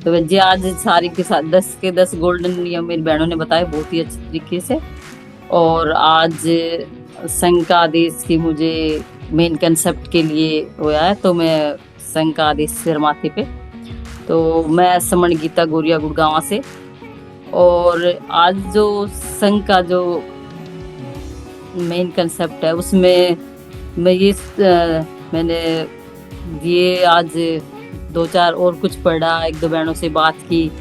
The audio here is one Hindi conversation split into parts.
तो जी आज सारी के साथ 10 के 10 गोल्डन नियम मेरी बहनों ने बताए बहुत ही अच्छे तरीके से। और आज संघ का आदेश की मुझे मेन कंसेप्ट के लिए हुआ है, तो मैं संघ का आदेश सिर माथे पे। तो मैं समन गीता गोरिया गुड़गांव से। और आज जो संघ का जो मेन कंसेप्ट है उसमें मैं मैंने ये आज दो चार और कुछ पढ़ा, एक दो बहनों से बात की,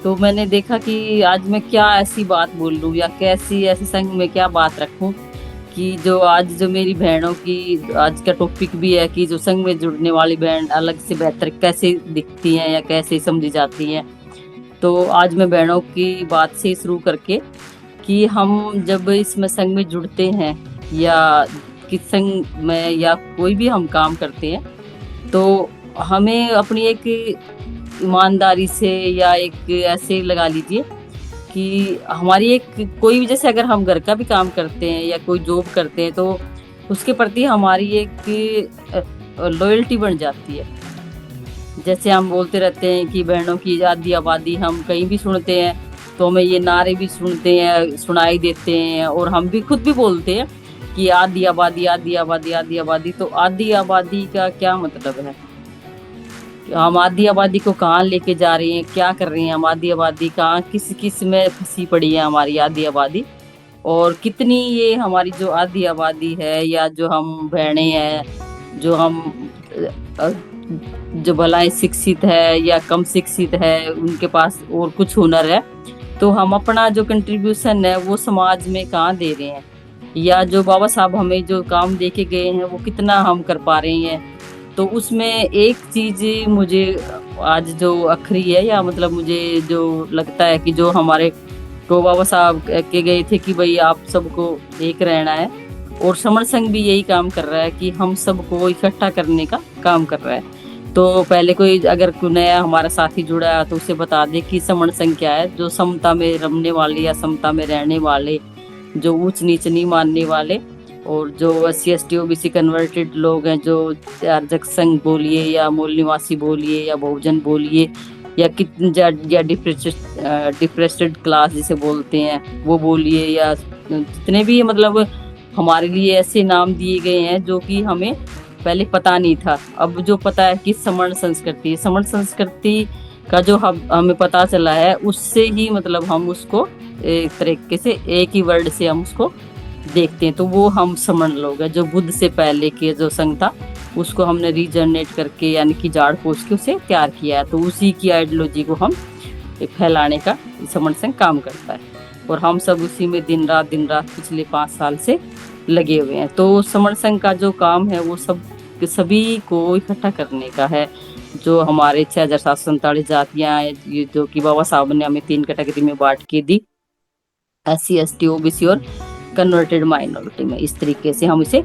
तो मैंने देखा कि आज मैं क्या ऐसी बात बोल लूं या कैसी ऐसे संग में क्या बात रखूं कि जो आज जो मेरी बहनों की आज का टॉपिक भी है कि जो संग में जुड़ने वाली बहन अलग से बेहतर कैसे दिखती हैं या कैसे समझी जाती हैं। तो आज मैं बहनों की बात से शुरू करके कि हम जब इसमें संग में जुड़ते हैं या किस संग में या कोई भी हम काम करते हैं, तो हमें अपनी एक ईमानदारी से या एक ऐसे लगा लीजिए कि हमारी एक कोई भी, जैसे अगर हम घर का भी काम करते हैं या कोई जॉब करते हैं तो उसके प्रति हमारी एक लॉयल्टी बन जाती है। जैसे हम बोलते रहते हैं कि बहनों की आज़ादी आबादी, हम कहीं भी सुनते हैं तो हमें ये नारे भी सुनाई देते हैं, और हम भी खुद भी बोलते हैं कि आधी आबादी आधी आबादी आधी आबादी। तो आधी आबादी का क्या मतलब है? हम आधी आबादी को कहाँ लेके जा रहे हैं, क्या कर रहे हैं? हम आधी आबादी कहाँ किस किस में फंसी पड़ी है हमारी आधी आबादी, और कितनी ये हमारी जो आधी आबादी है या जो हम बहनें हैं, जो हम जो भलाई शिक्षित है या कम शिक्षित है, उनके पास और कुछ हुनर है, तो हम अपना जो कंट्रीब्यूशन है वो समाज में कहाँ दे रहे हैं, या जो बाबा साहब हमें जो काम दे के गए हैं वो कितना हम कर पा रहे हैं। तो उसमें एक चीज मुझे आज जो अखरी है, या मतलब मुझे जो लगता है कि जो हमारे तो बाबा साहब के गए थे कि भाई आप सबको एक रहना है, और समण संघ भी यही काम कर रहा है कि हम सबको इकट्ठा करने का काम कर रहा है। तो पहले कोई अगर कोई नया हमारा साथी जुड़ा है तो उसे बता दे कि समण संघ क्या है, जो समता में रमने वाले या समता में रहने वाले, जो ऊंच नीच नहीं मानने वाले, और जो SC ST OBC कन्वर्टेड लोग हैं, जो आर्जक संघ बोलिए या मूल निवासी बोलिए या बहुजन बोलिए या डिप्रेस्ड क्लास जिसे बोलते हैं वो बोलिए, या जितने भी मतलब हमारे लिए ऐसे नाम दिए गए हैं जो कि हमें पहले पता नहीं था। अब जो पता है कि समण संस्कृति का जो हमें पता चला है, उससे ही मतलब हम उसको एक तरीके से एक ही वर्ड से हम उसको देखते हैं, तो वो हम समण लोग हैं। जो बुद्ध से पहले के जो संघ था उसको हमने रीजनरेट करके यानी कि झाड़ पोछ के उसे तैयार किया है, तो उसी की आइडियोलॉजी को हम फैलाने का समण संघ काम करता है, और हम सब उसी में दिन रात पिछले 5 साल से लगे हुए हैं। तो समण संघ का जो काम है वो सभी को इकट्ठा करने का है। जो हमारे 6747 जातियां हैं, जो कि बाबा साहब ने हमें 3 कैटेगरी में बांट के दी, SC ST OBC और कन्वर्टेड माइनॉरिटी में, इस तरीके से हम इसे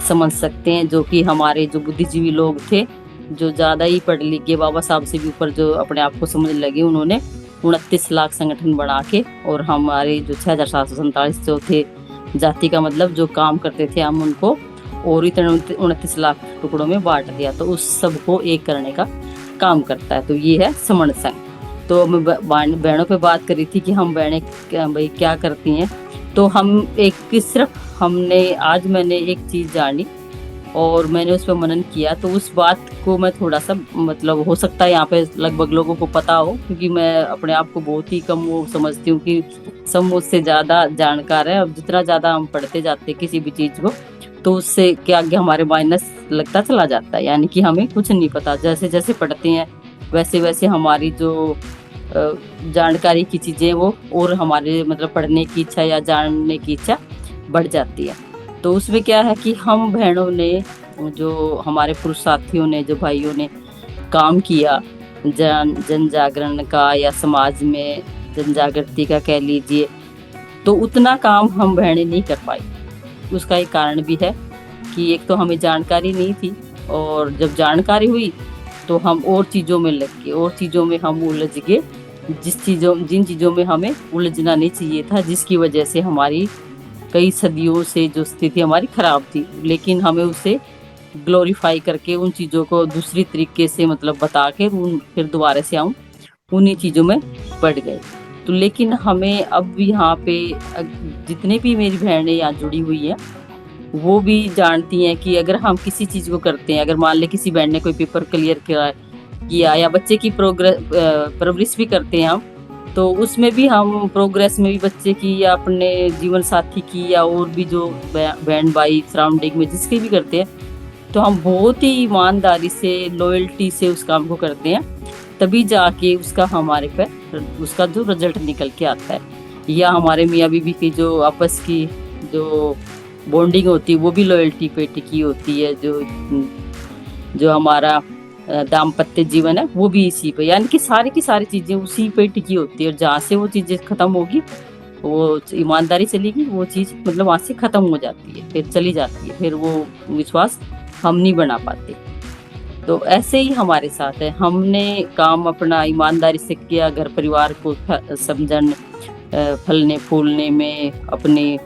समझ सकते हैं। जो कि हमारे जो बुद्धिजीवी लोग थे, जो ज्यादा ही पढ़ लिख के बाबा साहब से भी ऊपर जो अपने आप को समझ लगे, उन्होंने 29 लाख संगठन बना के, और हमारे जो 6747 जो थे जाति का मतलब जो काम करते थे, हम उनको और इतने 29 लाख टुकड़ों में बांट दिया, तो उस सबको एक करने का काम करता है। तो ये है समण संघ। तो मैं बहनों पे बात करी थी कि हम बहनें भाई क्या करती हैं। तो हम मैंने एक चीज जानी और मैंने उस पर मनन किया, तो उस बात को मैं थोड़ा सा मतलब हो सकता है यहाँ पे लगभग लोगों को पता हो, क्योंकि मैं अपने आप को बहुत ही कम वो समझती हूँ कि सब मुझसे ज्यादा जानकार है। अब जितना ज्यादा हम पढ़ते जाते हैं किसी भी चीज को, तो उससे क्या आगे हमारे माइनस लगता चला जाता है, यानी कि हमें कुछ नहीं पता। जैसे जैसे पढ़ते हैं वैसे वैसे हमारी जो जानकारी की चीजें वो और हमारे मतलब पढ़ने की इच्छा या जानने की इच्छा बढ़ जाती है। तो उसमें क्या है कि हम बहनों ने, जो हमारे पुरुष साथियों ने, जो भाइयों ने काम किया जन जागरण का या समाज में जन जागृति का कह लीजिए, तो उतना काम हम बहनें नहीं कर पाई। उसका एक कारण भी है कि एक तो हमें जानकारी नहीं थी, और जब जानकारी हुई तो हम और चीज़ों में लग गए, और चीज़ों में हम उलझ गए जिन चीज़ों में हमें उलझना नहीं चाहिए था, जिसकी वजह से हमारी कई सदियों से जो स्थिति हमारी खराब थी। लेकिन हमें उसे ग्लोरीफाई करके उन चीज़ों को दूसरी तरीके से मतलब बता के फिर दोबारा से हम उन्हीं चीजों में पड़ गए। तो लेकिन हमें अब यहाँ पे जितने भी मेरी बहनें यहाँ जुड़ी हुई है वो भी जानती हैं कि अगर हम किसी चीज को करते हैं, अगर मान ले किसी बहन ने कोई पेपर क्लियर किया या बच्चे की प्रोग्रेस परवरिश भी करते हैं हम, तो उसमें भी हम प्रोग्रेस में भी बच्चे की या अपने जीवन साथी की या और भी जो बहन भाई सराउंडिंग में जिसकी भी करते हैं, तो हम बहुत ही ईमानदारी से लॉयल्टी से उस काम को करते हैं, तभी जाके उसका हमारे पे उसका जो रिजल्ट निकल के आता है। या हमारे मियाँ बीवी की जो आपस की जो बॉन्डिंग होती है वो भी लॉयल्टी पे टिकी होती है। जो हमारा दाम्पत्य जीवन है वो भी इसी पे, यानी कि सारी की सारी चीजें उसी पे टिकी होती है। और जहाँ से वो चीजें खत्म होगी, वो ईमानदारी चलेगी, वो चीज मतलब वहां से खत्म हो जाती है, फिर चली जाती है, फिर वो विश्वास हम नहीं बना पाते। तो ऐसे ही हमारे साथ है, हमने काम अपना ईमानदारी से किया, घर परिवार को समझन फलने फूलने में, अपने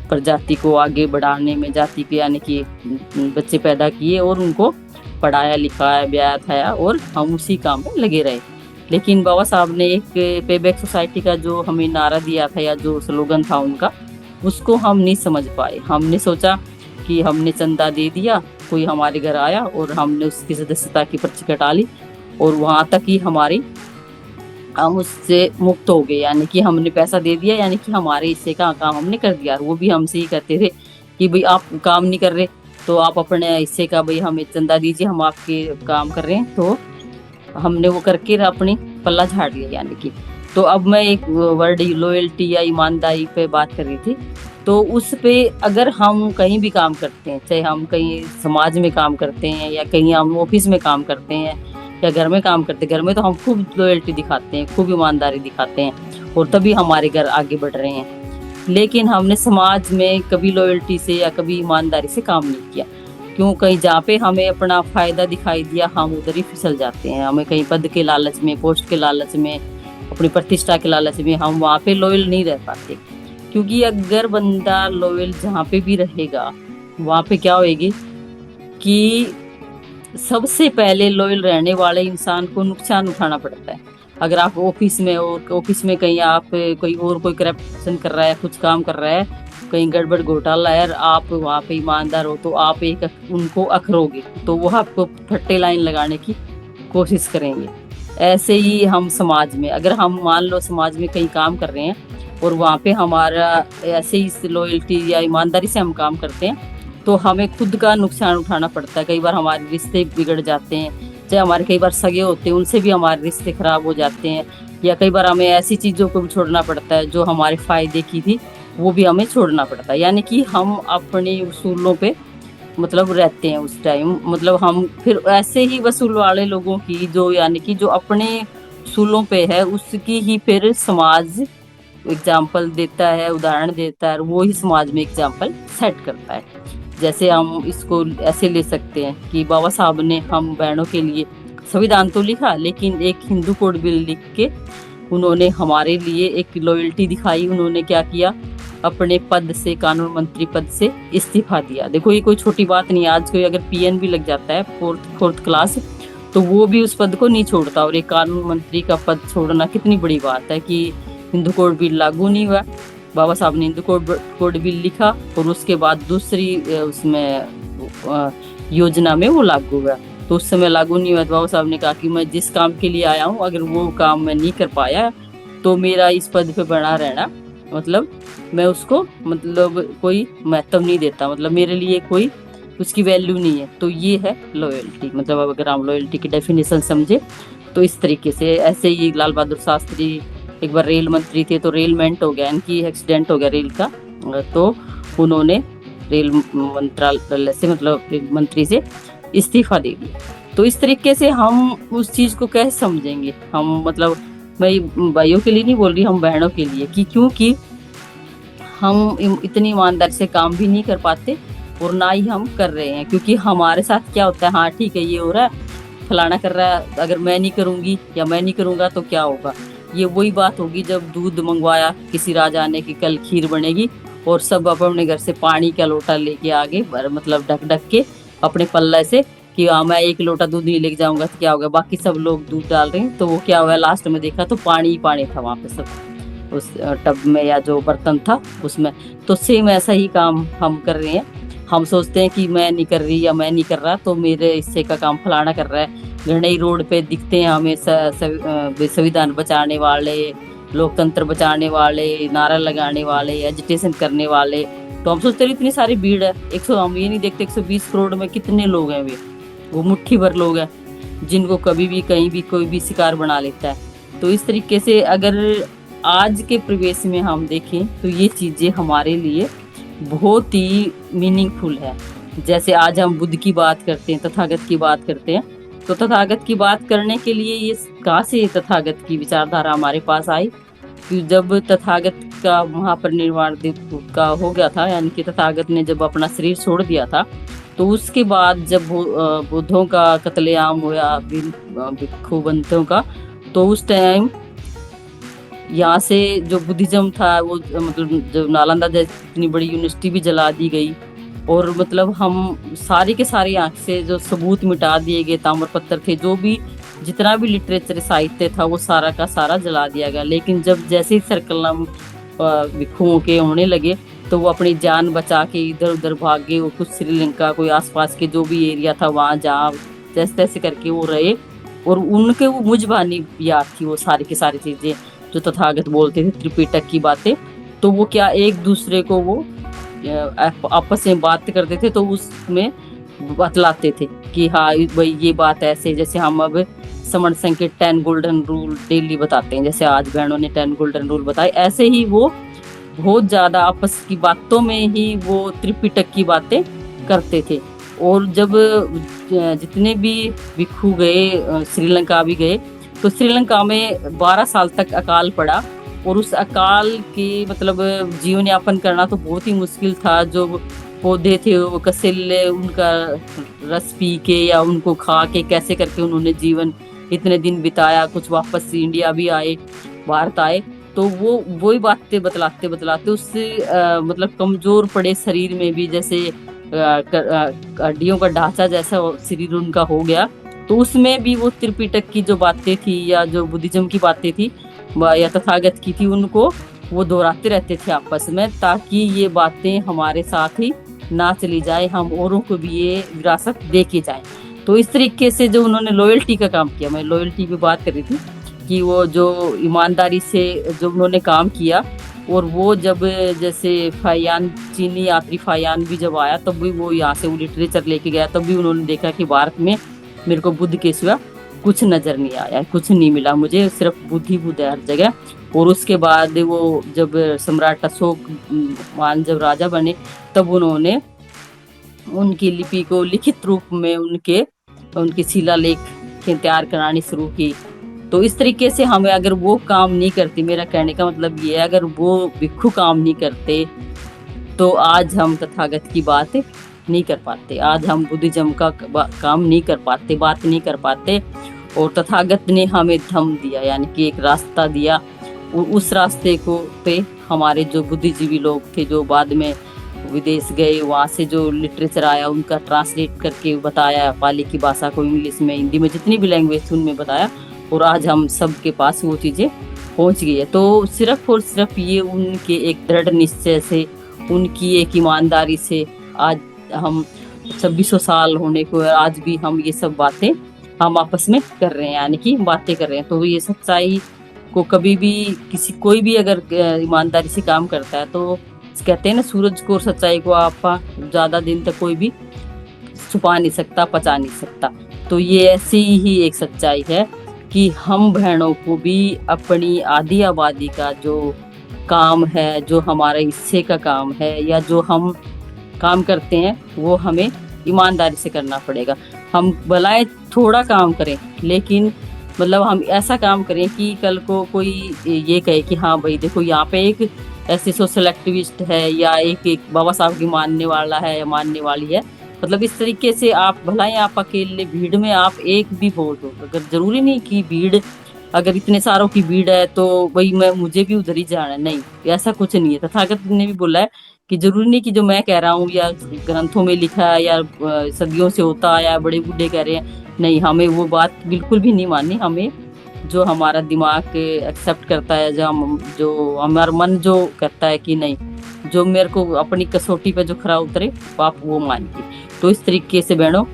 प्रजाति को आगे बढ़ाने में, जाति के यानी कि बच्चे पैदा किए और उनको पढ़ाया लिखाया ब्याह थाया और हम उसी काम में लगे रहे। लेकिन बाबा साहब ने एक पेबैक सोसाइटी का जो हमें नारा दिया था या जो स्लोगन था उनका, उसको हम नहीं समझ पाए। हमने सोचा कि हमने चंदा दे दिया, कोई हमारे घर आया और हमने उसकी सदस्यता की पर्ची कटा ली और वहां तक ही हम उससे मुक्त हो गए, यानी कि हमने पैसा दे दिया, यानी कि हमारे हिस्से का काम हमने कर दिया। वो भी हमसे ही कहते थे कि भाई आप काम नहीं कर रहे तो आप अपने हिस्से का भाई हमें चंदा दीजिए, हम आपके काम कर रहे हैं। तो हमने वो करके अपनी पल्ला झाड़ लिया, यानी कि। तो अब मैं एक वर्ड लॉयल्टी या ईमानदारी पे बात कर रही थी। तो उस पे अगर हम कहीं भी काम करते हैं, चाहे हम कहीं समाज में काम करते हैं या कहीं हम ऑफिस में काम करते हैं या घर में काम करते हैं, घर में तो हम खूब लॉयल्टी दिखाते हैं, खूब ईमानदारी दिखाते हैं और तभी हमारे घर आगे बढ़ रहे हैं। लेकिन हमने समाज में कभी लॉयल्टी से या कभी ईमानदारी से काम नहीं किया। क्यों? कहीं जहाँ पे हमें अपना फायदा दिखाई दिया हम उधर ही फिसल जाते हैं। हमें कहीं पद के लालच में, पोस्ट के लालच में, अपनी प्रतिष्ठा के लालच में हम वहाँ पे लॉयल नहीं रह पाते। क्योंकि अगर बंदा लॉयल जहाँ पे भी रहेगा वहाँ पे क्या होएगी कि सबसे पहले लॉयल रहने वाले इंसान को नुकसान उठाना पड़ता है। अगर आप ऑफिस में हो, ऑफिस में कहीं आप कोई करप्शन कर रहा है, कुछ काम कर रहा है, कहीं गड़बड़ घोटाला है, आप वहाँ पे ईमानदार हो तो आप उनको अखरोगे तो वो आपको फट्टे लाइन लगाने की कोशिश करेंगे। ऐसे ही हम समाज में, अगर हम मान लो समाज में कहीं काम कर रहे हैं और वहाँ पे हमारा ऐसे ही लॉयल्टी या ईमानदारी से हम काम करते हैं तो हमें खुद का नुकसान उठाना पड़ता है। कई बार हमारे रिश्ते बिगड़ जाते हैं, चाहे हमारे कई बार सगे होते हैं उनसे भी हमारे रिश्ते खराब हो जाते हैं, या कई बार हमें ऐसी चीज़ों को भी छोड़ना पड़ता है जो हमारे फायदे की थी, वो भी हमें छोड़ना पड़ता है। यानी कि हम अपने उसूलों पे मतलब रहते हैं उस टाइम, मतलब हम फिर ऐसे ही वसूल वाले लोगों की जो यानी कि जो अपने उसूलों पे है उसकी ही फिर समाज एग्जाम्पल देता है, उदाहरण देता है, वो ही समाज में एग्जाम्पल सेट करता है। जैसे हम इसको ऐसे ले सकते हैं कि बाबा साहब ने हम बहनों के लिए संविधान तो लिखा, लेकिन एक हिंदू कोड बिल लिख के उन्होंने हमारे लिए एक लॉयल्टी दिखाई। उन्होंने क्या किया, अपने पद से, कानून मंत्री पद से इस्तीफा दिया। देखो ये कोई छोटी बात नहीं है। आज कोई अगर पीएन भी लग जाता है फोर्थ क्लास तो वो भी उस पद को नहीं छोड़ता, और एक कानून मंत्री का पद छोड़ना कितनी बड़ी बात है कि हिंदू कोड बिल लागू नहीं हुआ। बाबा साहब ने हिंदू कोड बिल लिखा और उसके बाद दूसरी उसमें योजना में वो लागू हुआ। तो उस समय लागू नहीं हुआ तो बाबा साहब ने कहा कि मैं जिस काम के लिए आया हूँ अगर वो काम मैं नहीं कर पाया तो मेरा इस पद पे बना रहना मतलब मैं उसको मतलब कोई महत्व नहीं देता, मतलब मेरे लिए कोई उसकी वैल्यू नहीं है। तो ये है लॉयल्टी। मतलब अगर हम लॉयल्टी की डेफिनेशन समझे तो इस तरीके से। ऐसे ही लाल बहादुर शास्त्री एक बार रेल मंत्री थे, तो रेलमेंट हो गया, इनकी एक्सीडेंट हो गया रेल का, तो उन्होंने रेल मंत्रालय से मतलब रेल मंत्री से इस्तीफा दे दिया। तो इस तरीके से हम उस चीज को कैसे समझेंगे हम, मतलब मैं भाइयों के लिए नहीं बोल रही, हम बहनों के लिए, कि क्योंकि हम इतनी ईमानदारी से काम भी नहीं कर पाते और ना ही हम कर रहे हैं। क्योंकि हमारे साथ क्या होता है, हाँ ठीक है ये हो रहा है, फलाना कर रहा है, अगर मैं नहीं करूंगी या मैं नहीं करूंगा तो क्या होगा। ये वही बात होगी जब दूध मंगवाया किसी राजा ने कि कल खीर बनेगी और सब अपने घर से पानी का लोटा लेके आगे मतलब ढक ढक के अपने पल्ले से कि हाँ मैं एक लोटा दूध नहीं लेके जाऊंगा तो क्या होगा, बाकी सब लोग दूध डाल रहे हैं। तो वो क्या हुआ, लास्ट में देखा तो पानी ही पानी था वहां पे सब उस टब में या जो बर्तन था उसमें। तो सेम ऐसा ही काम हम कर रहे हैं। हम सोचते हैं कि मैं नहीं कर रही या मैं नहीं कर रहा तो मेरे हिस्से का काम फलाना कर रहा है। घने रोड पे दिखते हैं हमें संविधान बचाने वाले, लोकतंत्र बचाने वाले, नारा लगाने वाले, एजिटेशन करने वाले। तो हम सोचते हैं इतनी सारी भीड़ है, 100, हम ये नहीं देखते 120 करोड़ में कितने लोग हैं वे, वो मुट्ठी भर लोग हैं जिनको कभी भी कहीं भी कोई भी शिकार बना लेता है। तो इस तरीके से अगर आज के परिवेश में हम देखें तो ये चीजें हमारे लिए बहुत ही मीनिंगफुल है। जैसे आज हम बुद्ध की बात करते हैं, तथागत की बात करते हैं, तो तथागत की बात करने के लिए ये कहाँ से तथागत की विचारधारा हमारे पास आई कि जब तथागत का महापरिनिर्वाण का हो गया था, यानी कि तथागत ने जब अपना शरीर छोड़ दिया था, तो उसके बाद जब बुद्धों का कत्लेआम हुआ, भिक्षुबंतों का, तो उस टाइम यहाँ से जो बुद्धिज्म था वो मतलब जो नालंदा जैसी इतनी बड़ी यूनिवर्सिटी भी जला दी गई। और मतलब हम सारे के सारे आंख से जो सबूत मिटा दिए गए, ताम्रपत्र थे, जो भी जितना भी लिटरेचर साहित्य था वो सारा का सारा जला दिया गया। लेकिन जब जैसे ही सर्कलम भिक्षुओं के होने लगे तो वो अपनी जान बचा के इधर उधर भाग गए। वो कुछ श्रीलंका कोई आसपास के जो भी एरिया था वहाँ जहाँ जैसे तैसे करके वो रहे। और उनके वो मुझबानी याद थी वो सारी की सारी चीजें जो तथागत बोलते थे, त्रिपिटक की बातें। तो वो क्या एक दूसरे को वो आपस में बात करते थे तो उसमें बतलाते थे कि हाँ भाई ये बात ऐसे, जैसे हम अब समण संघ के 10 गोल्डन रूल डेली बताते हैं, जैसे आज बहनों ने 10 गोल्डन रूल बताए, ऐसे ही वो बहुत ज्यादा आपस की बातों में ही वो त्रिपिटक की बातें करते थे। और जब जितने भी भिक्षु गए, श्रीलंका भी गए, तो श्रीलंका में 12 साल तक अकाल पड़ा। और उस अकाल के मतलब जीवन यापन करना तो बहुत ही मुश्किल था। जो पौधे थे वो कसेले, उनका रस पी के या उनको खा के कैसे करके उन्होंने जीवन इतने दिन बिताया। कुछ वापस इंडिया भी आए, भारत आए, तो वो वही बातें बतलाते बतलाते उससे मतलब कमजोर पड़े शरीर में भी, जैसे हड्डियों का ढांचा जैसा शरीर उनका हो गया, तो उसमें भी वो त्रिपिटक की जो बातें थी या जो बुद्धिज्म की बातें थी या तथागत की थी, उनको वो दोहराते रहते थे आपस में, ताकि ये बातें हमारे साथ ही ना चली जाए, हम औरों को भी ये विरासत दे के जाए। तो इस तरीके से जो उन्होंने लॉयल्टी का काम किया, मैं लॉयल्टी की बात कर रही थी कि वो जो ईमानदारी से जो उन्होंने काम किया। और वो जब जैसे फायान, चीनी यात्री फायान भी जब आया तब भी वो यहाँ से वो लिटरेचर लेके गया, तब भी उन्होंने देखा कि भारत में मेरे को बुद्ध के सिवा कुछ नजर नहीं आया, कुछ नहीं मिला मुझे, सिर्फ बुद्ध ही बुद्ध है हर जगह। और उसके बाद वो जब सम्राट अशोक मान जब राजा बने तब उन्होंने उनकी लिपि को लिखित रूप में उनकी शिलालेख तैयार करानी शुरू की। तो इस तरीके से हमें अगर वो काम नहीं करती, मेरा कहने का मतलब ये है, अगर वो भिक्षु काम नहीं करते तो आज हम तथागत की बात नहीं कर पाते, आज हम बुद्धिज्म का काम नहीं कर पाते, बात नहीं कर पाते। और तथागत ने हमें धम्म दिया, यानी कि एक रास्ता दिया। उस रास्ते को पे हमारे जो बुद्धिजीवी लोग थे जो बाद में विदेश गए, वहाँ से जो लिटरेचर आया उनका ट्रांसलेट करके बताया, पाली की भाषा को इंग्लिश में, हिंदी में, जितनी भी लैंग्वेज उनमें बताया। और आज हम सबके पास वो चीज़ें पहुँच गई है। तो सिर्फ और सिर्फ ये उनके एक दृढ़ निश्चय से, उनकी एक ईमानदारी से आज हम 2600 साल होने को आज भी हम ये सब बातें हम आपस में कर रहे हैं, यानी कि बातें कर रहे हैं। तो ये सच्चाई को कभी भी कोई भी अगर ईमानदारी से काम करता है तो कहते हैं ना, सूरज को और सच्चाई को आप ज्यादा दिन तक कोई भी छुपा नहीं सकता, पचा नहीं सकता। तो ये ऐसी ही एक सच्चाई है कि हम बहनों को भी अपनी आधी आबादी का जो काम है, जो हमारे हिस्से का काम है या जो हम काम करते हैं, वो हमें ईमानदारी से करना पड़ेगा। हम भलाए थोड़ा काम करें, लेकिन मतलब हम ऐसा काम करें कि कल को कोई ये कहे कि हाँ भाई देखो यहाँ पे एक ऐसे सोशल एक्टिविस्ट है या एक बाबा साहब की मानने वाला है या मानने वाली है। मतलब इस तरीके से आप भलाए आप अकेले भीड़ में आप एक भी वोट हो, अगर जरूरी नहीं कि भीड़, अगर इतने सारों की भीड़ है तो भाई मुझे भी उधर ही जाना है, नहीं, ऐसा कुछ नहीं है। तथागत ने भी बोला है कि जरूरी नहीं कि जो मैं कह रहा हूँ या ग्रंथों में लिखा है या सदियों से होता आया बड़े बूढ़े कह रहे हैं, नहीं, हमें वो बात बिल्कुल भी नहीं माननी। हमें जो हमारा दिमाग एक्सेप्ट करता है, जो हमारा मन जो कहता है कि नहीं, जो मेरे को अपनी कसौटी पे जो खरा उतरे आप वो मानिए। तो इस तरीके से बहनों,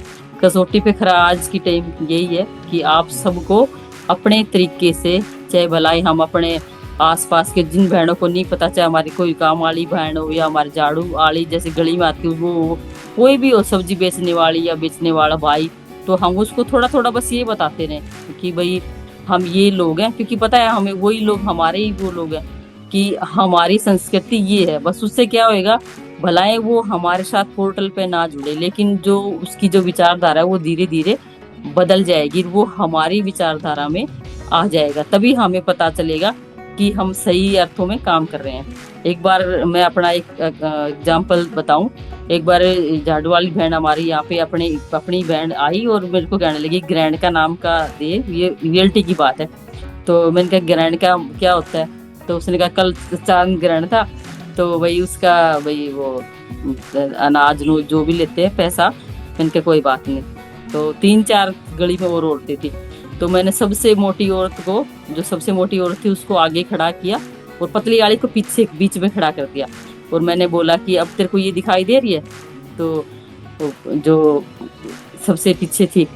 कसौटी पे खरा आज की टाइम यही है कि आप सबको अपने तरीके से, चाहे भलाई हम अपने आसपास के जिन बहनों को नहीं पता, चाहे हमारी कोई काम वाली बहन हो या हमारी झाड़ू वाली जैसे गली में आती हो, वो कोई भी हो, सब्जी बेचने वाली या बेचने वाला भाई, तो हम उसको थोड़ा थोड़ा बस ये बताते रहे कि भाई हम ये लोग हैं, क्योंकि पता है हमें वही लोग, हमारे ही वो लोग हैं कि हमारी संस्कृति ये है। बस उससे क्या होएगा, भलाए वो हमारे साथ पोर्टल पे ना जुड़े, लेकिन जो उसकी जो विचारधारा है वो धीरे धीरे बदल जाएगी, वो हमारी विचारधारा में आ जाएगा। तभी हमें पता चलेगा कि हम सही अर्थों में काम कर रहे हैं। एक बार मैं अपना एक एग्जाम्पल बताऊं। एक बार झाड़ू वाली बहन हमारी यहाँ पे अपनी बहन आई और मेरे को कहने लगी ग्रैंड का नाम का दे, ये रियलिटी की बात है। तो मैंने कहा ग्रैंड का क्या होता है? तो उसने कहा कल चांद ग्रहण था, तो भाई उसका भाई वो अनाज जो भी लेते हैं पैसा। मैंने कहा कोई बात नहीं। तो 3-4 गली में और औरतें थी, तो मैंने सबसे मोटी औरत को, जो सबसे मोटी औरत थी, उसको आगे खड़ा किया और पतली वाली को पीछे बीच में खड़ा कर दिया। और मैंने बोला कि अब तेरे को ये दिखाई दे रही है? तो जो सबसे पीछे थी,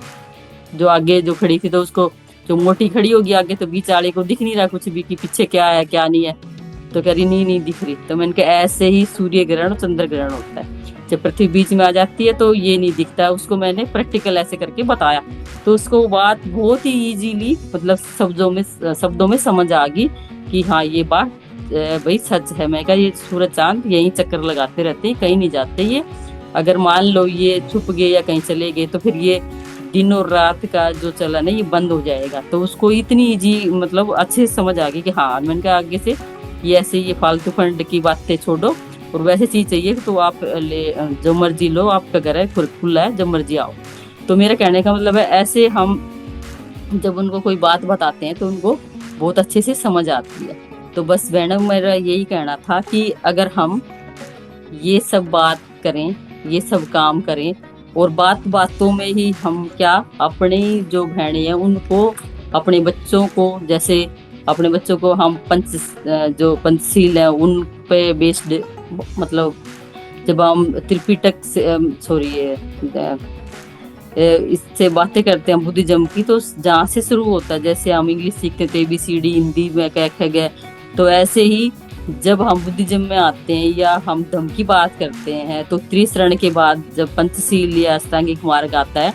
जो आगे जो खड़ी थी, तो उसको, जो मोटी खड़ी होगी आगे, तो बीच वाले को दिख नहीं रहा कुछ भी कि पीछे क्या है क्या नहीं है। तो कह रही नहीं दिख रही। तो मैंने कहा ऐसे ही सूर्य ग्रहण और चंद्र ग्रहण होता है, जब पृथ्वी बीच में आ जाती है तो ये नहीं दिखता। उसको मैंने प्रैक्टिकल ऐसे करके बताया, तो उसको बात बहुत ही इजीली, मतलब शब्दों में समझ आ गई कि हाँ ये बात भाई सच है। मैं कहा ये सूरज चांद यही चक्कर लगाते रहते हैं, कहीं नहीं जाते ये। अगर मान लो ये छुप गए या कहीं चले गए तो फिर ये दिन और रात का जो चलन है ये बंद हो जाएगा। तो उसको इतनी इजी, मतलब अच्छे से समझ आ गई कि हाँ। मैंने कहा आगे से ये ऐसे ये फालतू फंड की बातें छोड़ो, और वैसे चीज चाहिए तो आप जो मर्जी लो, आपका घर है खुला है, जब मर्जी आओ। तो मेरा कहने का मतलब है, ऐसे हम जब उनको कोई बात बताते हैं तो उनको बहुत अच्छे से समझ आती है। तो बस बहनों, मेरा यही कहना था कि अगर हम ये सब बात करें, ये सब काम करें, और बातों में ही हम क्या, अपनी जो बहनें हैं उनको, अपने बच्चों को, जैसे अपने बच्चों को हम जो पंचशील है उन पे बेस्ड, मतलब जब हम त्रिपिटक से इससे बातें करते हैं बुद्धिज्म की, तो जहाँ से शुरू होता है, जैसे हम इंग्लिश सीखते थे ABCD, हिंदी में कह गए, तो ऐसे ही जब हम बुद्धिज्म में आते हैं या हम धम्म की बात करते हैं, तो त्रिशरण के बाद जब पंचशील या अष्टांगिक मार्ग आता है,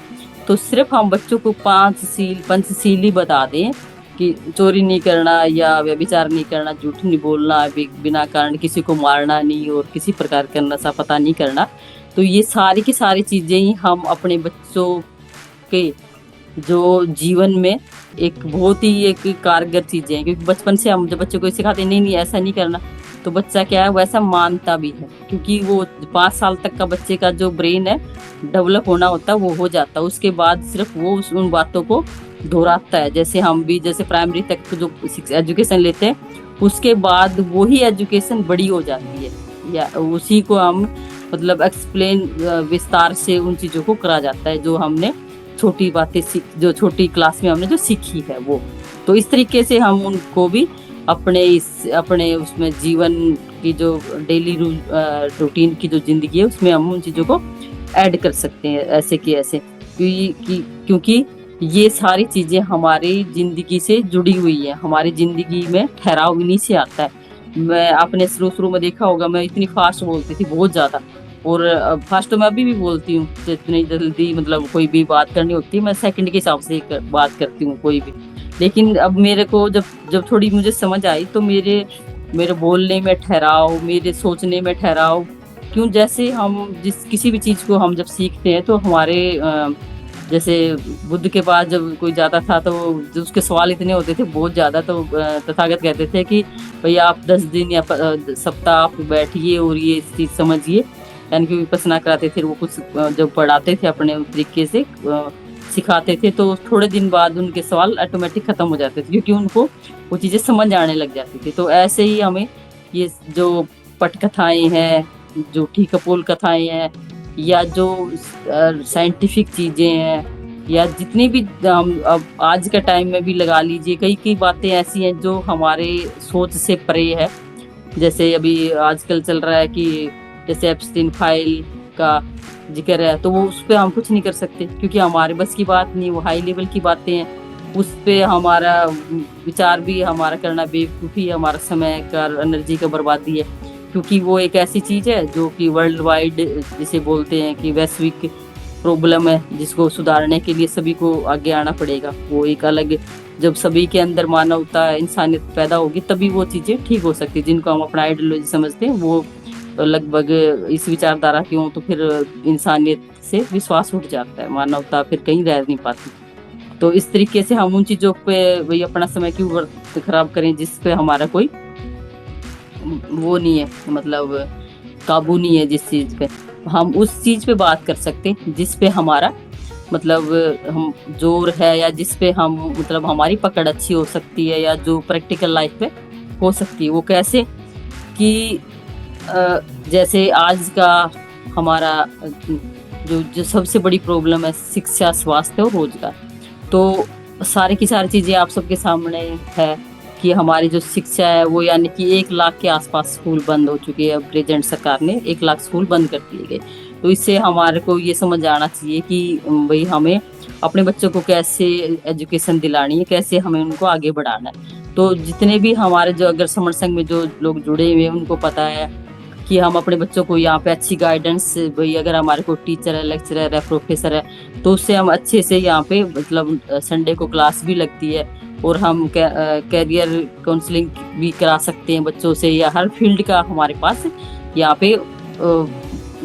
तो सिर्फ हम बच्चों को पंचशील ही बता दें कि चोरी नहीं करना या व्यभिचार नहीं करना, झूठ नहीं बोलना, बिना कारण किसी को मारना नहीं, और किसी प्रकार का नशा पता नहीं करना। तो ये सारी की सारी चीजें ही हम अपने बच्चों के जो जीवन में एक बहुत ही एक कारगर चीजें हैं, क्योंकि बचपन से हम जब बच्चे को सिखाते नहीं ऐसा नहीं करना, तो बच्चा क्या है वैसा मानता भी है, क्योंकि वो 5 साल तक का बच्चे का जो ब्रेन है डेवलप होना होता है वो हो जाता है। उसके बाद सिर्फ वो उन बातों को दोहराता है। जैसे हम भी जैसे प्राइमरी तक जो एजुकेशन लेते हैं, उसके बाद वही एजुकेशन बड़ी हो जाती है, या उसी को हम मतलब एक्सप्लेन विस्तार से उन चीजों को करा जाता है जो हमने छोटी बातें जो छोटी क्लास में हमने जो सीखी है वो। तो इस तरीके से हम उनको भी अपने उसमें जीवन की जो डेली रूटीन की जो जिंदगी है उसमें हम उन चीजों को ऐड कर सकते हैं, ऐसे कि ऐसे, क्योंकि ये सारी चीजें हमारी जिंदगी से जुड़ी हुई है। हमारी जिंदगी में ठहराव इन्हीं से आता है। मैं आपने शुरू में देखा होगा, मैं इतनी फास्ट बोलती थी, बहुत ज्यादा, और फास्ट तो मैं अभी भी बोलती हूँ। इतनी जल्दी मतलब कोई भी बात करनी होती है, मैं सेकंड के हिसाब से बात करती हूँ कोई भी। लेकिन अब मेरे को जब थोड़ी मुझे समझ आई, तो मेरे बोलने में ठहराव, मेरे सोचने में ठहराव, क्यों, जैसे हम किसी भी चीज को हम जब सीखते हैं तो हमारे जैसे बुद्ध के पास जब कोई जाता था तो जो उसके सवाल इतने होते थे बहुत ज्यादा, तो तथागत कहते थे कि भाई आप 10 दिन या सप्ताह आप बैठिए और ये चीज समझिए, यानी कि विपස්සना कराते थे। वो कुछ जब पढ़ाते थे अपने तरीके से सिखाते थे, तो थोड़े दिन बाद उनके सवाल ऑटोमेटिक खत्म हो जाते थे, क्योंकि उनको वो चीजें समझ आने लग जाती थी। तो ऐसे ही हमें ये जो पटकथाएं हैं झूठी कपोल कथाएं हैं, या जो साइंटिफिक चीजें हैं, या जितनी भी हम अब आज के टाइम में भी लगा लीजिए, कई कई बातें ऐसी हैं जो हमारे सोच से परे है। जैसे अभी आजकल चल रहा है कि जैसे एप्स्टीन फाइल का जिक्र है, तो वो उस पर हम कुछ नहीं कर सकते क्योंकि हमारे बस की बात नहीं, वो हाई लेवल की बातें हैं। उस पे हमारा विचार भी हमारा करना बेवकूफ़ी, हमारा समय का, एनर्जी का बर्बादी है, क्योंकि वो एक ऐसी चीज है जो कि वर्ल्ड वाइड, जिसे बोलते हैं कि वैश्विक प्रॉब्लम है, जिसको सुधारने के लिए सभी को आगे आना पड़ेगा। वो एक अलग, जब सभी के अंदर मानवता, इंसानियत पैदा होगी तभी वो चीजें ठीक हो सकती है, जिनको हम अपना आइडियोलॉजी समझते हैं वो लगभग इस विचारधारा की हो, तो फिर इंसानियत से विश्वास उठ जाता है, मानवता फिर कहीं रह नहीं पाती। तो इस तरीके से हम उन चीजों पे वही अपना समय क्यों वक्त खराब करें जिस पे हमारा कोई वो नहीं है, मतलब काबू नहीं है जिस चीज पे। हम उस चीज पे बात कर सकते हैं जिस पे हमारा मतलब हम जोर है, या जिस पे हम मतलब हमारी पकड़ अच्छी हो सकती है, या जो प्रैक्टिकल लाइफ पे हो सकती है। वो कैसे कि जैसे आज का हमारा जो सबसे बड़ी प्रॉब्लम है, शिक्षा, स्वास्थ्य और रोजगार। तो सारी की सारी चीजें आप सबके सामने है कि हमारी जो शिक्षा है वो, यानी कि 1 लाख के आसपास स्कूल बंद हो चुके हैं। प्रेजेंट सरकार ने 1 लाख स्कूल बंद कर दिए गए। तो इससे हमारे को ये समझ आना चाहिए कि भाई हमें अपने बच्चों को कैसे एजुकेशन दिलानी है, कैसे हमें उनको आगे बढ़ाना है। तो जितने भी हमारे जो अगर समर संघ में जो लोग जुड़े हुए हैं उनको पता है कि हम अपने बच्चों को यहाँ पे अच्छी गाइडेंस, भाई अगर हमारे को टीचर है, लेक्चरर है, प्रोफेसर है, तो उससे हम अच्छे से यहाँ पे मतलब संडे को क्लास भी लगती है, और हम कैरियर काउंसलिंग भी करा सकते हैं बच्चों से, या हर फील्ड का हमारे पास यहाँ पे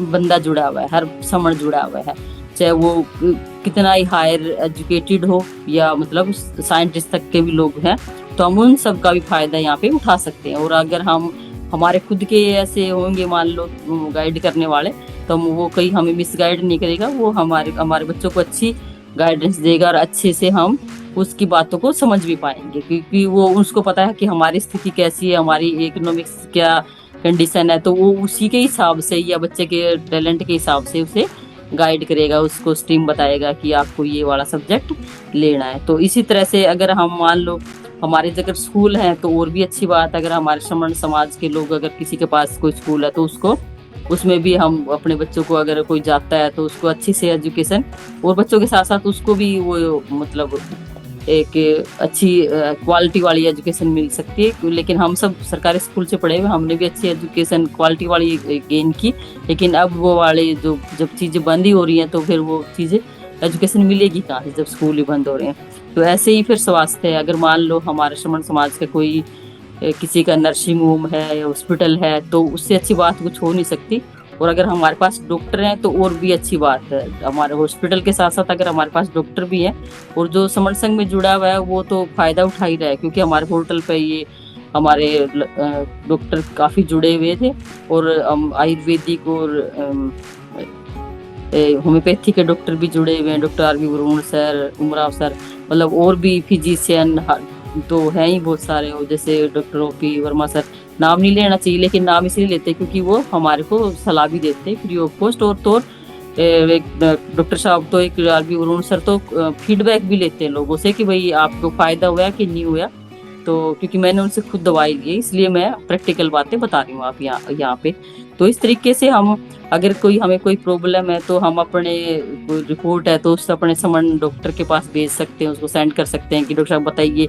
बंदा जुड़ा हुआ है, हर समण जुड़ा हुआ है, चाहे वो कितना ही हायर एजुकेटेड हो या मतलब साइंटिस्ट तक के भी लोग हैं, तो हम उन सब का भी फायदा यहाँ पे उठा सकते हैं। और अगर हम हमारे खुद के ऐसे होंगे मान लो गाइड करने वाले, तो वो कहीं हमें मिसगाइड नहीं करेगा, वो हमारे हमारे बच्चों को अच्छी गाइडेंस देगा, और अच्छे से हम उसकी बातों को समझ भी पाएंगे, क्योंकि वो उसको पता है कि हमारी स्थिति कैसी है, हमारी इकोनॉमिक्स क्या कंडीशन है, तो वो उसी के हिसाब से या बच्चे के टैलेंट के हिसाब से उसे गाइड करेगा, उसको स्ट्रीम बताएगा कि आपको ये वाला सब्जेक्ट लेना है। तो इसी तरह से अगर हम मान लो हमारे अगर स्कूल है तो और भी अच्छी बात, अगर हमारे श्रमण समाज के लोग अगर किसी के पास कोई स्कूल है तो उसको उसमें भी हम अपने बच्चों को, अगर कोई जाता है तो उसको अच्छी से एजुकेशन, और बच्चों के साथ साथ उसको भी वो मतलब एक अच्छी क्वालिटी वाली एजुकेशन मिल सकती है। लेकिन हम सब सरकारी स्कूल से पढ़े हुए, हमने भी अच्छी एजुकेशन क्वालिटी वाली गेन की, लेकिन अब वो वाले जो जब चीज़ें बंद ही हो रही हैं तो फिर वो चीज़ें एजुकेशन मिलेगी कहाँ से जब स्कूल ही बंद हो रहे हैं। तो ऐसे ही फिर स्वास्थ्य है, अगर मान लो हमारे श्रमण समाज का कोई किसी का नर्सिंग होम है या हॉस्पिटल है, तो उससे अच्छी बात कुछ हो नहीं सकती। और अगर हमारे पास डॉक्टर हैं तो और भी अच्छी बात है। हमारे हॉस्पिटल के साथ साथ अगर हमारे पास डॉक्टर भी हैं, और जो समर संघ में जुड़ा हुआ है वो तो फायदा उठा ही रहा है, क्योंकि हमारे पोर्टल पे ये हमारे डॉक्टर काफ़ी जुड़े हुए थे, और आयुर्वेदिक और होम्योपैथी के डॉक्टर भी जुड़े हुए हैं, doctor RV. Varun sir, Umrao sir, मतलब और भी फिजिशियन तो हैं ही बहुत सारे, जैसे डॉक्टर ओ.पी. वर्मा सर। नाम नहीं लेना चाहिए, लेकिन नाम इसलिए लेते हैं क्योंकि वो हमारे को सलाह भी देते हैं फ्री ऑफ कॉस्ट। और तो एक डॉक्टर साहब तो, एक आर.वी. वरुण सर तो फीडबैक भी लेते हैं लोगों से कि भाई आपको फ़ायदा हुआ कि नहीं हुआ। तो क्योंकि मैंने उनसे खुद दवाई ली है, इसलिए मैं प्रैक्टिकल बातें बता रही हूँ आप यहाँ पे। तो इस तरीके से हम अगर हमें कोई प्रॉब्लम है तो हम अपने कोई रिपोर्ट है तो उससे अपने समन डॉक्टर के पास भेज सकते हैं, उसको सेंड कर सकते हैं कि डॉक्टर साहब बताइए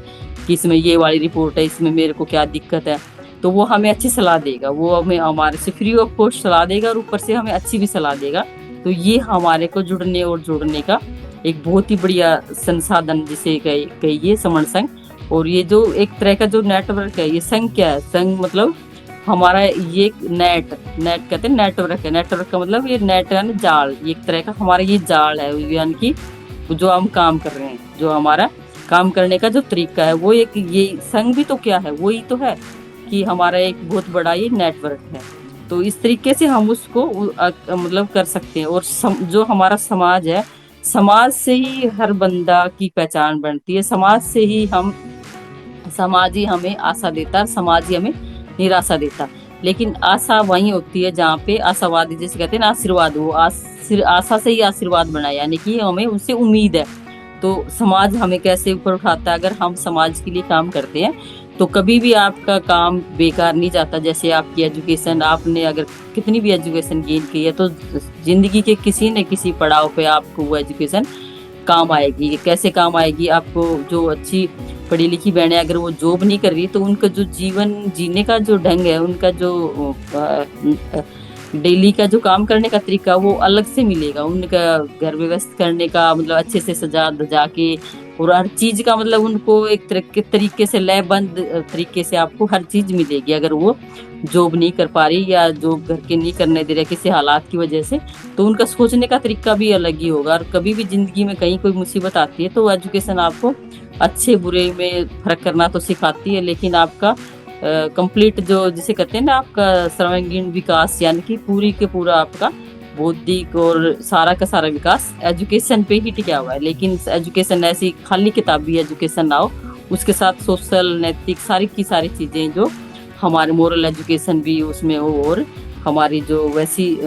कि इसमें ये वाली रिपोर्ट है, इसमें मेरे को क्या दिक्कत है। तो वो हमें अच्छी सलाह देगा, वो हमें हमारे से फ्री ऑफ कॉस्ट सलाह देगा, और ऊपर से हमें अच्छी भी सलाह देगा। तो ये हमारे को जुड़ने और जोड़ने का एक बहुत ही बढ़िया संसाधन जिसे कहिए समण संघ। और ये जो एक तरह का जो नेटवर्क है, ये संघ क्या है, संघ मतलब हमारा ये नेट कहते हैं, नेटवर्क है। नेटवर्क का मतलब ये नेट यानी जाल, ये एक तरह का हमारा ये जाल है, यानी कि जो हम काम कर रहे हैं, जो हमारा काम करने का जो तरीका है वो एक, ये संघ भी तो क्या है, वही तो है कि हमारा एक बहुत बड़ा ये नेटवर्क है। तो इस तरीके से हम उसको मतलब कर सकते हैं। और जो हमारा समाज है, समाज से ही हर बंदा की पहचान बनती है, समाज से ही समाज ही हमें आशा देता है, समाज ही हमें निराशा देता। लेकिन आशा वहीं होती है जहाँ पे आशावादी, जैसे कहते हैं ना आशीर्वाद, वो आशा से ही आशीर्वाद बना, यानी कि हमें उससे उम्मीद है। तो समाज हमें कैसे ऊपर उठाता है, अगर हम समाज के लिए काम करते हैं तो कभी भी आपका काम बेकार नहीं जाता। जैसे आपकी एजुकेशन, आपने अगर कितनी भी एजुकेशन गेन की है तो जिंदगी के किसी न किसी पड़ाव पे आपको वो एजुकेशन काम आएगी। कैसे काम आएगी? आपको जो अच्छी पढ़ी लिखी बहनें अगर वो जॉब नहीं कर रही तो उनका जो जीवन जीने का जो ढंग है, उनका जो डेली का जो काम करने का तरीका वो अलग से मिलेगा। उनका घर व्यवस्थित करने का मतलब अच्छे से सजा धजा के, और हर चीज का मतलब उनको एक तरीके से लयबंद तरीके से आपको हर चीज मिलेगी। अगर वो जॉब नहीं कर पा रही या जॉब घर के नहीं करने दे रहे किसी हालात की वजह से, तो उनका सोचने का तरीका भी अलग ही होगा। और कभी भी जिंदगी में कहीं कोई मुसीबत आती है तो एजुकेशन आपको अच्छे बुरे में फर्क करना तो सिखाती है, लेकिन आपका कंप्लीट जो जिसे कहते हैं ना आपका सर्वांगीण विकास, यानी कि पूरी के पूरा आपका बौद्धिक और सारा का सारा विकास एजुकेशन पे ही टिका हुआ है। लेकिन एजुकेशन ऐसी खाली किताबी एजुकेशन ना हो, उसके साथ सोशल, नैतिक, सारी की सारी चीजें जो हमारे मोरल एजुकेशन भी उसमें हो, और हमारी जो वैसी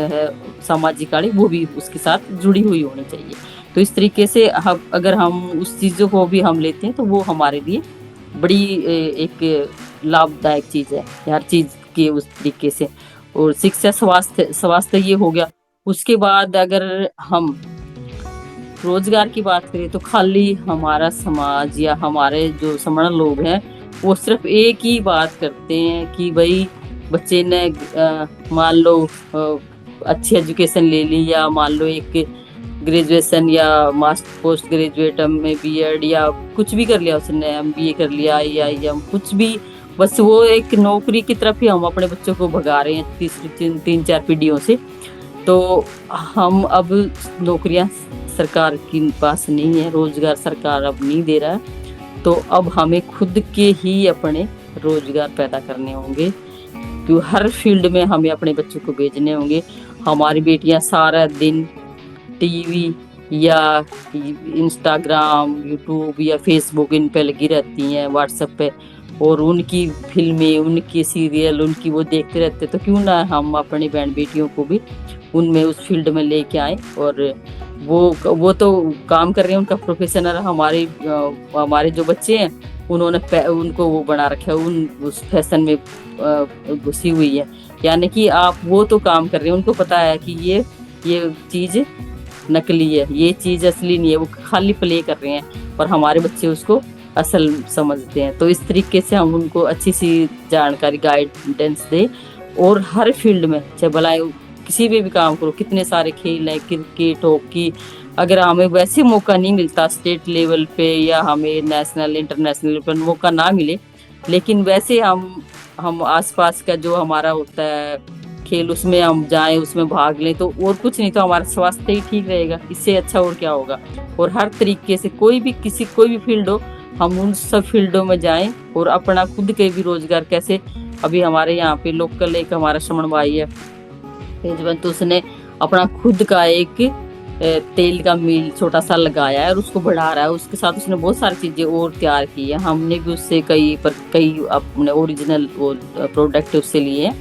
सामाजिक आड़ी वो भी उसके साथ जुड़ी हुई होनी चाहिए। तो इस तरीके से अगर हम उस चीज़ों को भी हम लेते हैं तो वो हमारे लिए बड़ी एक लाभदायक चीज़ है हर चीज़ के उस तरीके से। और शिक्षा, स्वास्थ्य, स्वास्थ्य ये हो गया। उसके बाद अगर हम रोजगार की बात करें तो खाली हमारा समाज या हमारे जो समण लोग हैं वो सिर्फ एक ही बात करते हैं कि भाई बच्चे ने मान लो अच्छी एजुकेशन ले ली, या मान लो एक ग्रेजुएशन या मास्टर पोस्ट ग्रेजुएट में बीएड या कुछ भी कर लिया उसने, एमबीए कर लिया या कुछ भी, बस वो एक नौकरी की तरफ ही हम अपने बच्चों को भगा रहे हैं तीसरी 3-4 पीढ़ियों से। तो हम अब नौकरियां सरकार के पास नहीं है, रोजगार सरकार अब नहीं दे रहा है, तो अब हमें खुद के ही अपने रोजगार पैदा करने होंगे। क्यों हर फील्ड में हमें अपने बच्चों को भेजने होंगे। हमारी बेटियां सारा दिन टीवी या इंस्टाग्राम, यूट्यूब या फेसबुक इन पे लगी रहती हैं, व्हाट्सएप पे, और उनकी फिल्में, उनकी सीरियल, उनकी वो देखते रहते। तो क्यों ना हम अपनी बहन बेटियों को भी उनमें उस फील्ड में लेके आए। और वो तो काम कर रहे हैं, उनका प्रोफेशनल। हमारे जो बच्चे हैं उन्होंने उनको वो बना रखा है, उस फैशन में घुसी हुई है। यानी कि आप वो तो काम कर रहे हैं, उनको पता है कि ये चीज नकली है, ये चीज असली नहीं है, वो खाली प्ले कर रहे हैं, और हमारे बच्चे उसको असल समझते हैं। तो इस तरीके से हम उनको अच्छी सी जानकारी, गाइडेंस दे। और हर फील्ड में, चाहे भला किसी भी काम करो, कितने सारे खेल है, क्रिकेट, हॉकी, अगर हमें वैसे मौका नहीं मिलता स्टेट लेवल पे या हमें नेशनल इंटरनेशनल लेवल पर मौका ना मिले, लेकिन वैसे हम आसपास का जो हमारा होता है खेल, उसमें हम जाएं, उसमें भाग लें, तो और कुछ नहीं तो हमारा स्वास्थ्य ही ठीक रहेगा। इससे अच्छा और क्या होगा। और हर तरीके से कोई भी फील्ड हो, हम उन सब फील्डों में जाएं और अपना खुद के भी रोजगार। कैसे अभी हमारे यहाँ पे लोकल एक हमारा श्रमण भाई है तेजवंत, उसने अपना खुद का एक तेल का मिल छोटा सा लगाया है और उसको बढ़ा रहा है। उसके साथ उसने बहुत सारी चीजें और तैयार की है। हमने भी उससे कई अपने ओरिजिनल प्रोडक्ट उससे लिए हैं,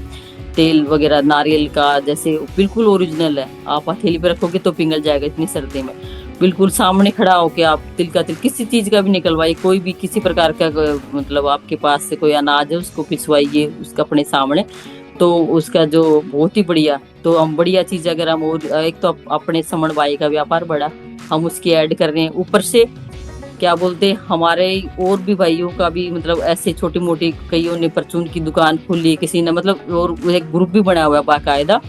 तेल वगैरह नारियल का, जैसे बिल्कुल ओरिजिनल है। आप हथेली पे रखोगे तो पिघल जाएगा इतनी सर्दी में। बिल्कुल सामने खड़ा होके आप तिल का तिल किसी चीज का भी निकलवाइए, कोई भी किसी प्रकार का मतलब आपके पास से कोई अनाज है उसको पिसवाइए उसका अपने सामने, तो उसका जो बहुत ही बढ़िया, तो हम बढ़िया चीज अगर हम और एक तो अपने समण बाई का व्यापार बढ़ा, हम उसकी ऐड कर रहे हैं। ऊपर से क्या बोलते, हमारे और भी भाइयों का भी मतलब ऐसे छोटी मोटी, कईयों ने परचून की दुकान खोली, किसी ने मतलब, और एक ग्रुप भी बना हुआ है बाकायदा,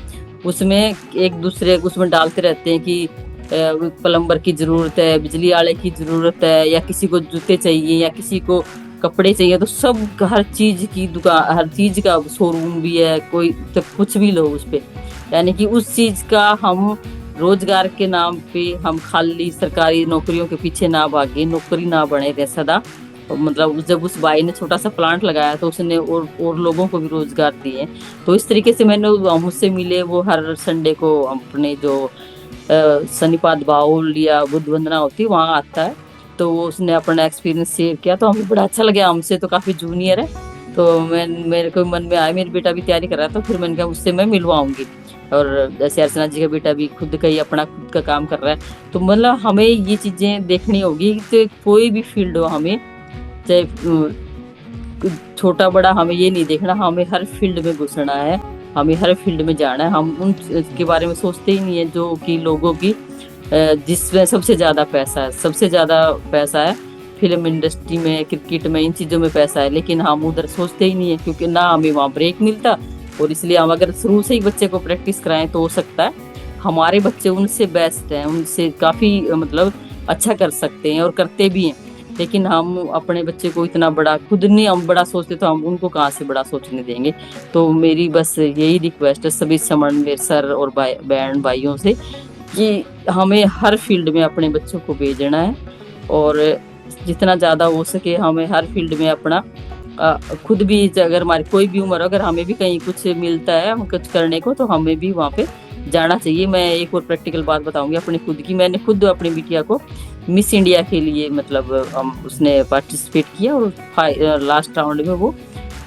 उसमें एक दूसरे उसमें डालते रहते हैं कि प्लम्बर की जरूरत है, बिजली वाले की जरूरत है, या किसी को जूते चाहिए या किसी को कपड़े चाहिए, तो सब हर चीज की दुकान, हर चीज का शोरूम भी है, कोई तो कुछ भी लो उस पे। यानी कि उस चीज का हम रोजगार के नाम पे हम खाली सरकारी नौकरियों के पीछे ना भागे, नौकरी ना बने रहे सदा। मतलब जब उस भाई ने छोटा सा प्लांट लगाया तो उसने और लोगों को भी रोजगार दिए। तो इस तरीके से मैंने मुझसे मिले, वो हर संडे को अपने जो शनिपाद बाउल या बुद्ध वंदना होती है वहाँ आता है, तो वो उसने अपना एक्सपीरियंस शेयर किया, तो हमें बड़ा अच्छा लगा। हमसे तो काफी जूनियर है, तो मेरे को मन में आया, मेरी बेटा भी तैयारी कर रहा था, फिर मैंने कहा उससे मैं मिलवाऊंगी। और जैसे अर्चना जी का बेटा भी खुद का ही अपना खुद का काम कर रहा है, तो मतलब हमें ये चीजें देखनी होगी कि कोई भी फील्ड हो, हमें चाहे छोटा बड़ा हमें ये नहीं देखना, हमें हर फील्ड में घुसना है, हमें हर फील्ड में जाना है। हम उन के बारे में सोचते ही नहीं है जो कि लोगों की जिसमें सबसे ज्यादा पैसा है, सबसे ज्यादा पैसा है फिल्म इंडस्ट्री में, क्रिकेट में, इन चीजों में पैसा है, लेकिन हम उधर सोचते ही नहीं है, क्योंकि ना हमें वहाँ ब्रेक मिलता। और इसलिए हम अगर शुरू से ही बच्चे को प्रैक्टिस कराएं तो हो सकता है हमारे बच्चे उनसे बेस्ट हैं, उनसे काफी मतलब अच्छा कर सकते हैं और करते भी हैं। लेकिन हम अपने बच्चे को इतना बड़ा खुद नहीं हम बड़ा सोचते, तो हम उनको कहाँ से बड़ा सोचने देंगे। तो मेरी बस यही रिक्वेस्ट है सभी समन्वय सर और बहन भाइयों से कि हमें हर फील्ड में अपने बच्चों को भेजना है, और जितना ज़्यादा हो सके हमें हर फील्ड में अपना खुद भी, अगर हमारी कोई भी उम्र, अगर हमें भी कहीं कुछ मिलता है कुछ करने को, तो हमें भी वहाँ पे जाना चाहिए। मैं एक और प्रैक्टिकल बात बताऊंगी अपनी खुद की। मैंने खुद अपनी बिटिया को मिस इंडिया के लिए मतलब उसने पार्टिसिपेट किया और लास्ट राउंड में वो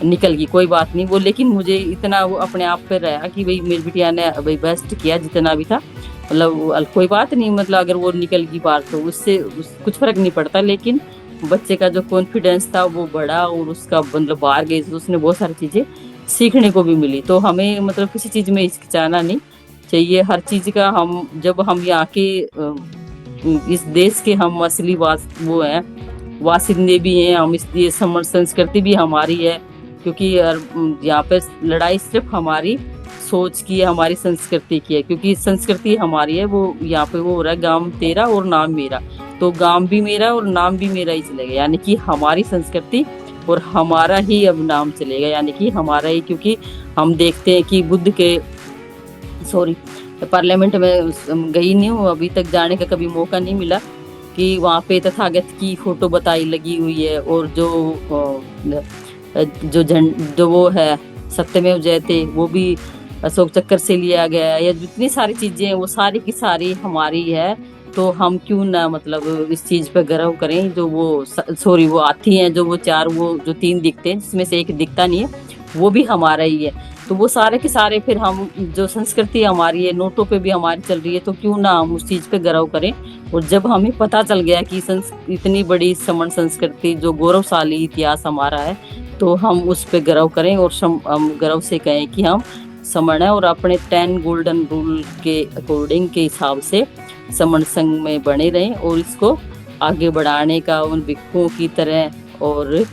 निकल गई, कोई बात नहीं वो, लेकिन मुझे इतना वो अपने आप पे रहा कि भाई मेरी बिटिया ने भाई बेस्ट किया जितना भी था, मतलब कोई बात नहीं, मतलब अगर वो निकल गई बाहर तो उससे कुछ फर्क नहीं पड़ता, लेकिन बच्चे का जो कॉन्फिडेंस था वो बढ़ा और उसका मतलब बाहर गई तो उसने बहुत सारी चीजें सीखने को भी मिली। तो हमें मतलब किसी चीज में हिचकिचाना नहीं चाहिए, हर चीज का हम जब हम यहाँ के इस देश के हम असली वो हैं, वासिंदे भी हैं हम, इसलिए संस्कृति भी हमारी है, क्योंकि यहाँ पे लड़ाई सिर्फ हमारी सोच की है, हमारी संस्कृति की है, क्योंकि संस्कृति हमारी है। वो यहाँ पे वो हो रहा है गांव तेरा और नाम मेरा, तो गांव भी मेरा और नाम भी मेरा ही चलेगा, यानी कि हमारी संस्कृति और हमारा ही अब नाम चलेगा, यानी कि हमारा ही। क्योंकि हम देखते हैं कि बुद्ध के पार्लियामेंट में गई नहीं हूँ अभी तक, जाने का कभी मौका नहीं मिला, कि वहाँ पे तथागत की फोटो बताई लगी हुई है, और जो वो है सत्यमेव जयते वो भी अशोक चक्र से लिया गया है, या जितनी सारी चीजें हैं वो सारी की सारी हमारी है। तो हम क्यों ना मतलब इस चीज पे गर्व करें। जो वो वो हाथी हैं, जो वो चार, वो जो तीन दिखते हैं जिसमें से एक दिखता नहीं है, वो भी हमारा ही है। तो वो सारे के सारे फिर हम जो संस्कृति हमारी है नोटों पे भी हमारी चल रही है, तो क्यों ना हम उस चीज पे गर्व करें। और जब हमें पता चल गया कि इतनी बड़ी समण संस्कृति जो गौरवशाली इतिहास हमारा है, तो हम उस पे गर्व करें और हम गर्व से कहें कि हम समण है, और अपने 10 गोल्डन रूल के अकॉर्डिंग के हिसाब से समण संघ में बने रहें, और इसको आगे बढ़ाने का उन भिक्षुओं की तरह और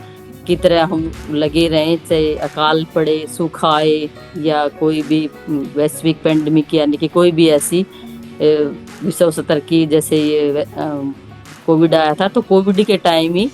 की तरह हम लगे रहें, चाहे अकाल पड़े, सूखा आए, या कोई भी वैश्विक पेंडेमिक, यानी कि कोई भी ऐसी विश्व स्तर की, जैसे ये कोविड आया था, तो कोविड के टाइम ही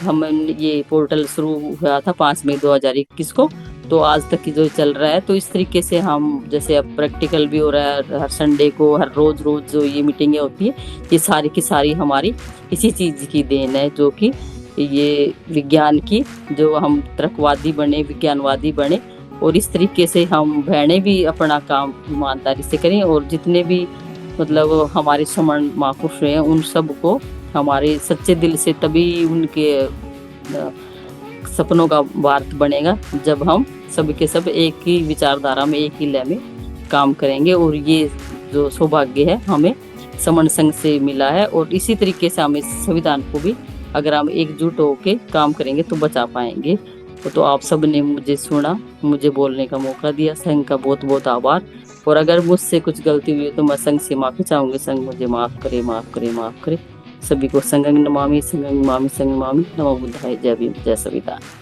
हम ये पोर्टल शुरू हुआ था 5 मई 2021 को, तो आज तक की जो चल रहा है। तो इस तरीके से हम, जैसे अब प्रैक्टिकल भी हो रहा है हर संडे को, हर रोज जो ये मीटिंगें होती है, ये सारी की सारी हमारी इसी चीज की देन है, जो कि ये विज्ञान की, जो हम तर्कवादी बने, विज्ञानवादी बने, और इस तरीके से हम बहनें भी अपना काम ईमानदारी से करें, और जितने भी मतलब हमारे समण महापुरुष हैं उन सबको हमारे सच्चे दिल से, तभी उनके सपनों का वार्थ बनेगा जब हम सब के सब एक ही विचारधारा में, एक ही लय में काम करेंगे। और ये जो सौभाग्य है हमें समण संघ से मिला है, और इसी तरीके से हमें संविधान को भी अगर हम एकजुट होकर काम करेंगे तो बचा पाएंगे। तो आप सब ने मुझे सुना, मुझे बोलने का मौका दिया, संघ का बहुत बहुत आभार। और अगर मुझसे कुछ गलती हुई तो मैं संघ से माफी चाहूंगी। संघ मुझे माफ करे, माफ करे, माफ करे। सभी को संघं नमामि, संघं नमामि, संघं नमामि। नमो बुद्धाय। जय भीम, जय संविधान।